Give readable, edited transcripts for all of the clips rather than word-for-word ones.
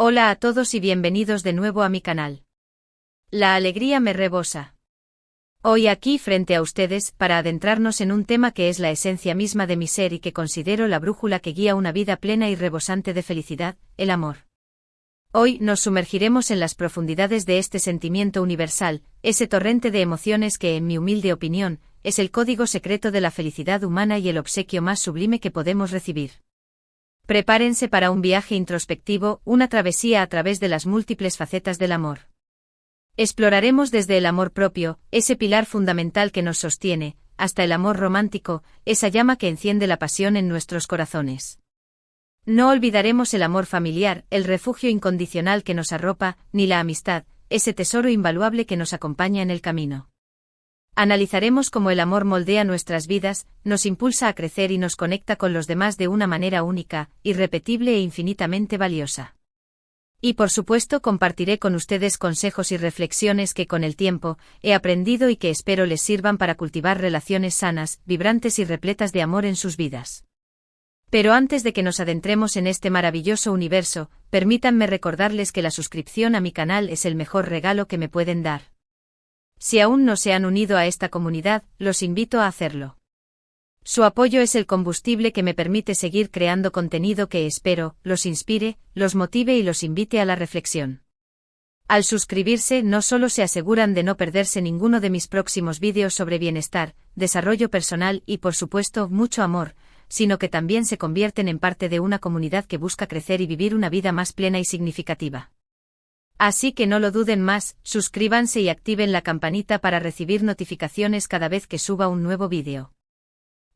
Hola a todos y bienvenidos de nuevo a mi canal. La alegría me rebosa. Hoy aquí frente a ustedes para adentrarnos en un tema que es la esencia misma de mi ser y que considero la brújula que guía una vida plena y rebosante de felicidad, el amor. Hoy nos sumergiremos en las profundidades de este sentimiento universal, ese torrente de emociones que, en mi humilde opinión, es el código secreto de la felicidad humana y el obsequio más sublime que podemos recibir. Prepárense para un viaje introspectivo, una travesía a través de las múltiples facetas del amor. Exploraremos desde el amor propio, ese pilar fundamental que nos sostiene, hasta el amor romántico, esa llama que enciende la pasión en nuestros corazones. No olvidaremos el amor familiar, el refugio incondicional que nos arropa, ni la amistad, ese tesoro invaluable que nos acompaña en el camino. Analizaremos cómo el amor moldea nuestras vidas, nos impulsa a crecer y nos conecta con los demás de una manera única, irrepetible e infinitamente valiosa. Y por supuesto compartiré con ustedes consejos y reflexiones que con el tiempo he aprendido y que espero les sirvan para cultivar relaciones sanas, vibrantes y repletas de amor en sus vidas. Pero antes de que nos adentremos en este maravilloso universo, permítanme recordarles que la suscripción a mi canal es el mejor regalo que me pueden dar. Si aún no se han unido a esta comunidad, los invito a hacerlo. Su apoyo es el combustible que me permite seguir creando contenido que espero los inspire, los motive y los invite a la reflexión. Al suscribirse no solo se aseguran de no perderse ninguno de mis próximos vídeos sobre bienestar, desarrollo personal y por supuesto mucho amor, sino que también se convierten en parte de una comunidad que busca crecer y vivir una vida más plena y significativa. Así que no lo duden más, suscríbanse y activen la campanita para recibir notificaciones cada vez que suba un nuevo vídeo.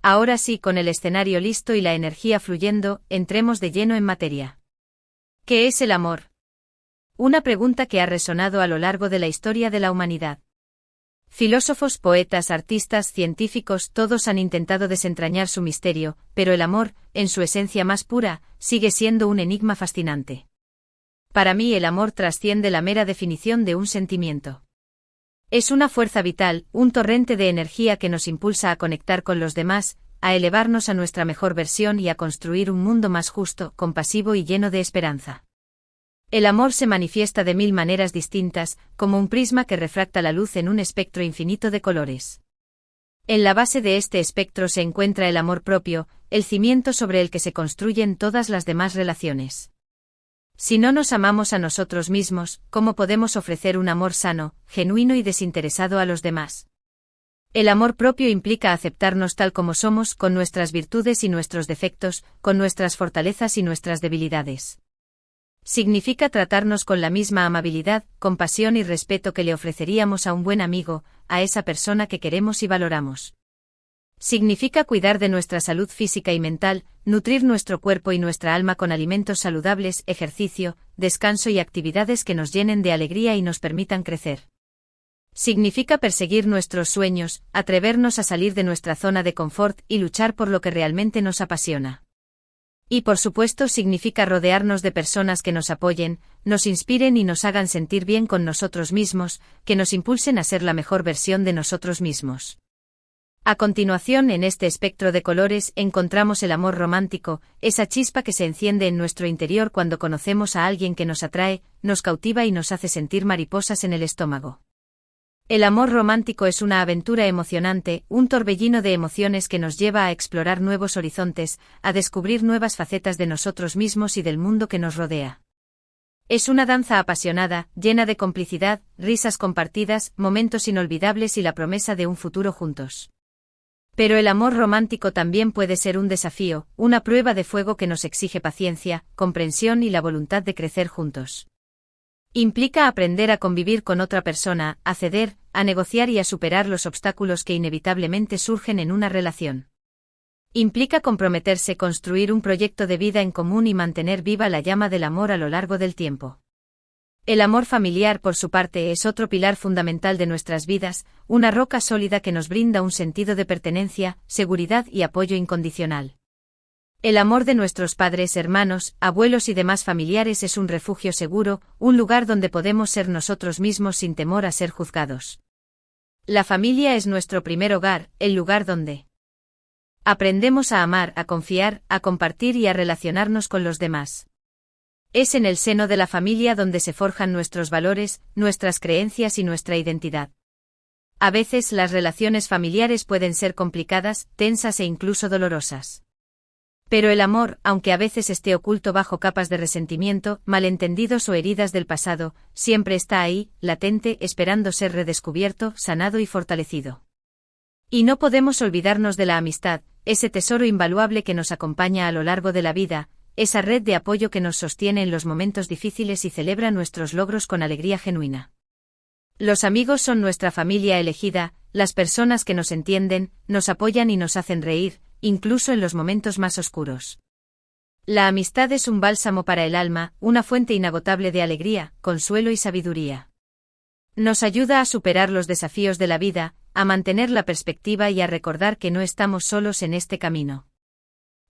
Ahora sí, con el escenario listo y la energía fluyendo, entremos de lleno en materia. ¿Qué es el amor? Una pregunta que ha resonado a lo largo de la historia de la humanidad. Filósofos, poetas, artistas, científicos, todos han intentado desentrañar su misterio, pero el amor, en su esencia más pura, sigue siendo un enigma fascinante. Para mí el amor trasciende la mera definición de un sentimiento. Es una fuerza vital, un torrente de energía que nos impulsa a conectar con los demás, a elevarnos a nuestra mejor versión y a construir un mundo más justo, compasivo y lleno de esperanza. El amor se manifiesta de mil maneras distintas, como un prisma que refracta la luz en un espectro infinito de colores. En la base de este espectro se encuentra el amor propio, el cimiento sobre el que se construyen todas las demás relaciones. Si no nos amamos a nosotros mismos, ¿cómo podemos ofrecer un amor sano, genuino y desinteresado a los demás? El amor propio implica aceptarnos tal como somos, con nuestras virtudes y nuestros defectos, con nuestras fortalezas y nuestras debilidades. Significa tratarnos con la misma amabilidad, compasión y respeto que le ofreceríamos a un buen amigo, a esa persona que queremos y valoramos. Significa cuidar de nuestra salud física y mental, nutrir nuestro cuerpo y nuestra alma con alimentos saludables, ejercicio, descanso y actividades que nos llenen de alegría y nos permitan crecer. Significa perseguir nuestros sueños, atrevernos a salir de nuestra zona de confort y luchar por lo que realmente nos apasiona. Y por supuesto significa rodearnos de personas que nos apoyen, nos inspiren y nos hagan sentir bien con nosotros mismos, que nos impulsen a ser la mejor versión de nosotros mismos. A continuación, en este espectro de colores encontramos el amor romántico, esa chispa que se enciende en nuestro interior cuando conocemos a alguien que nos atrae, nos cautiva y nos hace sentir mariposas en el estómago. El amor romántico es una aventura emocionante, un torbellino de emociones que nos lleva a explorar nuevos horizontes, a descubrir nuevas facetas de nosotros mismos y del mundo que nos rodea. Es una danza apasionada, llena de complicidad, risas compartidas, momentos inolvidables y la promesa de un futuro juntos. Pero el amor romántico también puede ser un desafío, una prueba de fuego que nos exige paciencia, comprensión y la voluntad de crecer juntos. Implica aprender a convivir con otra persona, a ceder, a negociar y a superar los obstáculos que inevitablemente surgen en una relación. Implica comprometerse, construir un proyecto de vida en común y mantener viva la llama del amor a lo largo del tiempo. El amor familiar, por su parte, es otro pilar fundamental de nuestras vidas, una roca sólida que nos brinda un sentido de pertenencia, seguridad y apoyo incondicional. El amor de nuestros padres, hermanos, abuelos y demás familiares es un refugio seguro, un lugar donde podemos ser nosotros mismos sin temor a ser juzgados. La familia es nuestro primer hogar, el lugar donde aprendemos a amar, a confiar, a compartir y a relacionarnos con los demás. Es en el seno de la familia donde se forjan nuestros valores, nuestras creencias y nuestra identidad. A veces las relaciones familiares pueden ser complicadas, tensas e incluso dolorosas. Pero el amor, aunque a veces esté oculto bajo capas de resentimiento, malentendidos o heridas del pasado, siempre está ahí, latente, esperando ser redescubierto, sanado y fortalecido. Y no podemos olvidarnos de la amistad, ese tesoro invaluable que nos acompaña a lo largo de la vida, esa red de apoyo que nos sostiene en los momentos difíciles y celebra nuestros logros con alegría genuina. Los amigos son nuestra familia elegida, las personas que nos entienden, nos apoyan y nos hacen reír, incluso en los momentos más oscuros. La amistad es un bálsamo para el alma, una fuente inagotable de alegría, consuelo y sabiduría. Nos ayuda a superar los desafíos de la vida, a mantener la perspectiva y a recordar que no estamos solos en este camino.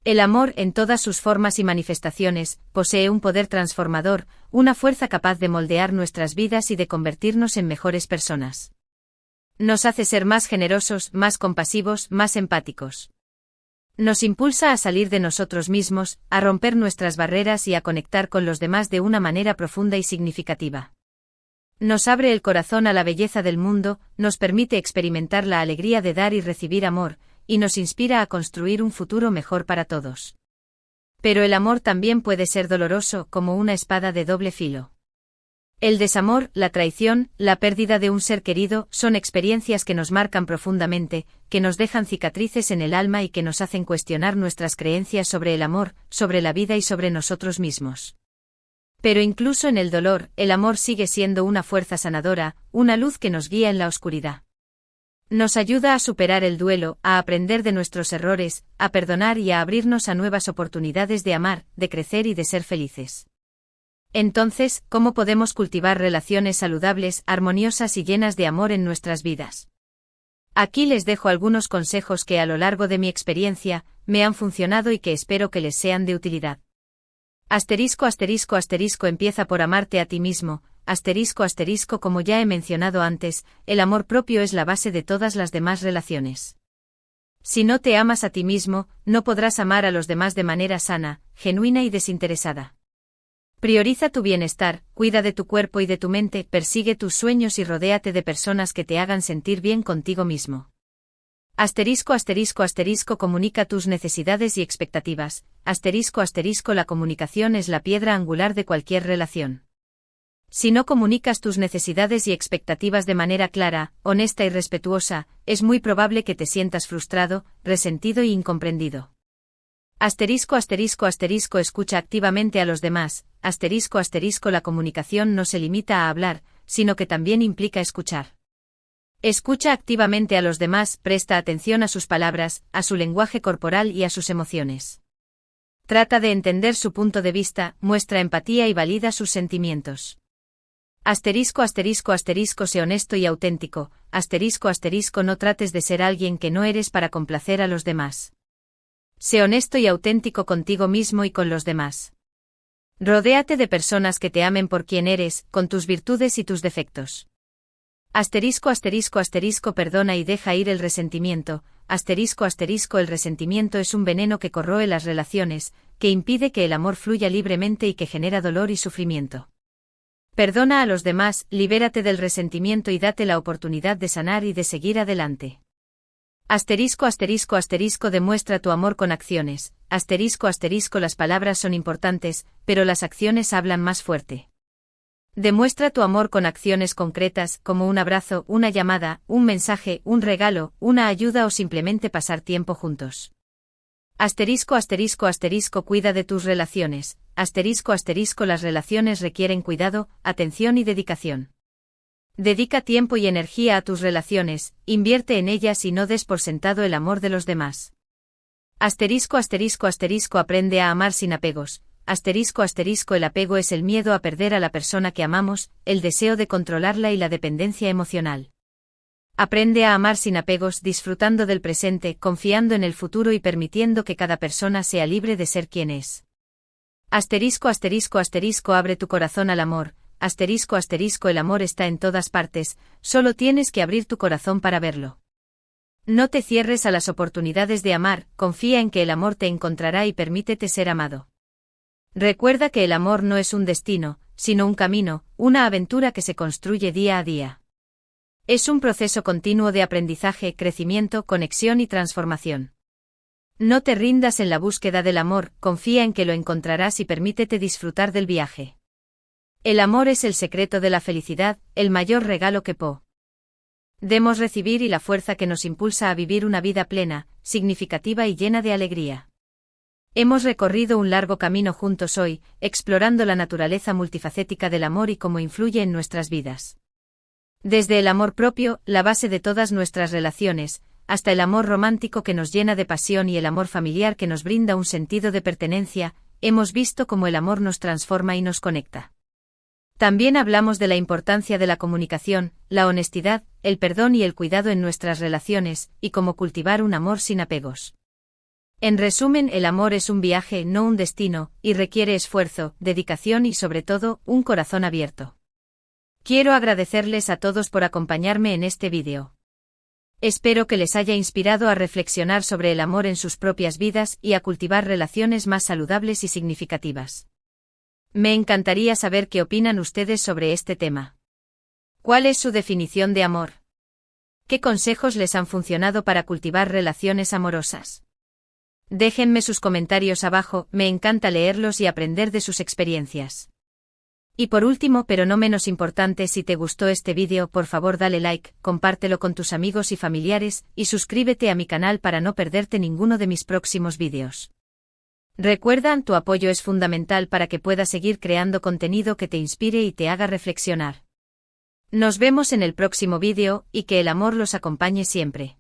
El amor, en todas sus formas y manifestaciones, posee un poder transformador, una fuerza capaz de moldear nuestras vidas y de convertirnos en mejores personas. Nos hace ser más generosos, más compasivos, más empáticos. Nos impulsa a salir de nosotros mismos, a romper nuestras barreras y a conectar con los demás de una manera profunda y significativa. Nos abre el corazón a la belleza del mundo, nos permite experimentar la alegría de dar y recibir amor, y nos inspira a construir un futuro mejor para todos. Pero el amor también puede ser doloroso, como una espada de doble filo. El desamor, la traición, la pérdida de un ser querido, son experiencias que nos marcan profundamente, que nos dejan cicatrices en el alma y que nos hacen cuestionar nuestras creencias sobre el amor, sobre la vida y sobre nosotros mismos. Pero incluso en el dolor, el amor sigue siendo una fuerza sanadora, una luz que nos guía en la oscuridad. Nos ayuda a superar el duelo, a aprender de nuestros errores, a perdonar y a abrirnos a nuevas oportunidades de amar, de crecer y de ser felices. Entonces, ¿cómo podemos cultivar relaciones saludables, armoniosas y llenas de amor en nuestras vidas? Aquí les dejo algunos consejos que a lo largo de mi experiencia, me han funcionado y que espero que les sean de utilidad. Empieza por amarte a ti mismo. Como ya he mencionado antes, el amor propio es la base de todas las demás relaciones. Si no te amas a ti mismo, no podrás amar a los demás de manera sana, genuina y desinteresada. Prioriza tu bienestar, cuida de tu cuerpo y de tu mente, persigue tus sueños y rodéate de personas que te hagan sentir bien contigo mismo. Comunica tus necesidades y expectativas. La comunicación es la piedra angular de cualquier relación. Si no comunicas tus necesidades y expectativas de manera clara, honesta y respetuosa, es muy probable que te sientas frustrado, resentido y incomprendido. Escucha activamente a los demás. La comunicación no se limita a hablar, sino que también implica escuchar. Escucha activamente a los demás, presta atención a sus palabras, a su lenguaje corporal y a sus emociones. Trata de entender su punto de vista, muestra empatía y valida sus sentimientos. Sé honesto y auténtico. No trates de ser alguien que no eres para complacer a los demás. Sé honesto y auténtico contigo mismo y con los demás. Rodéate de personas que te amen por quien eres, con tus virtudes y tus defectos. Perdona y deja ir el resentimiento. El resentimiento es un veneno que corroe las relaciones, que impide que el amor fluya libremente y que genera dolor y sufrimiento. Perdona a los demás, libérate del resentimiento y date la oportunidad de sanar y de seguir adelante. Demuestra tu amor con acciones. Las palabras son importantes, pero las acciones hablan más fuerte. Demuestra tu amor con acciones concretas, como un abrazo, una llamada, un mensaje, un regalo, una ayuda o simplemente pasar tiempo juntos. Cuida de tus relaciones. Las relaciones requieren cuidado, atención y dedicación. Dedica tiempo y energía a tus relaciones, invierte en ellas y no des por sentado el amor de los demás. Aprende a amar sin apegos. El apego es el miedo a perder a la persona que amamos, el deseo de controlarla y la dependencia emocional. Aprende a amar sin apegos, disfrutando del presente, confiando en el futuro y permitiendo que cada persona sea libre de ser quien es. Abre tu corazón al amor. El amor está en todas partes, solo tienes que abrir tu corazón para verlo. No te cierres a las oportunidades de amar, confía en que el amor te encontrará y permítete ser amado. Recuerda que el amor no es un destino, sino un camino, una aventura que se construye día a día. Es un proceso continuo de aprendizaje, crecimiento, conexión y transformación. No te rindas en la búsqueda del amor, confía en que lo encontrarás y permítete disfrutar del viaje. El amor es el secreto de la felicidad, el mayor regalo que podemos recibir y la fuerza que nos impulsa a vivir una vida plena, significativa y llena de alegría. Hemos recorrido un largo camino juntos hoy, explorando la naturaleza multifacética del amor y cómo influye en nuestras vidas. Desde el amor propio, la base de todas nuestras relaciones, hasta el amor romántico que nos llena de pasión y el amor familiar que nos brinda un sentido de pertenencia, hemos visto cómo el amor nos transforma y nos conecta. También hablamos de la importancia de la comunicación, la honestidad, el perdón y el cuidado en nuestras relaciones, y cómo cultivar un amor sin apegos. En resumen, el amor es un viaje, no un destino, y requiere esfuerzo, dedicación y sobre todo, un corazón abierto. Quiero agradecerles a todos por acompañarme en este vídeo. Espero que les haya inspirado a reflexionar sobre el amor en sus propias vidas y a cultivar relaciones más saludables y significativas. Me encantaría saber qué opinan ustedes sobre este tema. ¿Cuál es su definición de amor? ¿Qué consejos les han funcionado para cultivar relaciones amorosas? Déjenme sus comentarios abajo, me encanta leerlos y aprender de sus experiencias. Y por último, pero no menos importante, si te gustó este vídeo, por favor dale like, compártelo con tus amigos y familiares, y suscríbete a mi canal para no perderte ninguno de mis próximos vídeos. Recuerda, tu apoyo es fundamental para que pueda seguir creando contenido que te inspire y te haga reflexionar. Nos vemos en el próximo vídeo, y que el amor los acompañe siempre.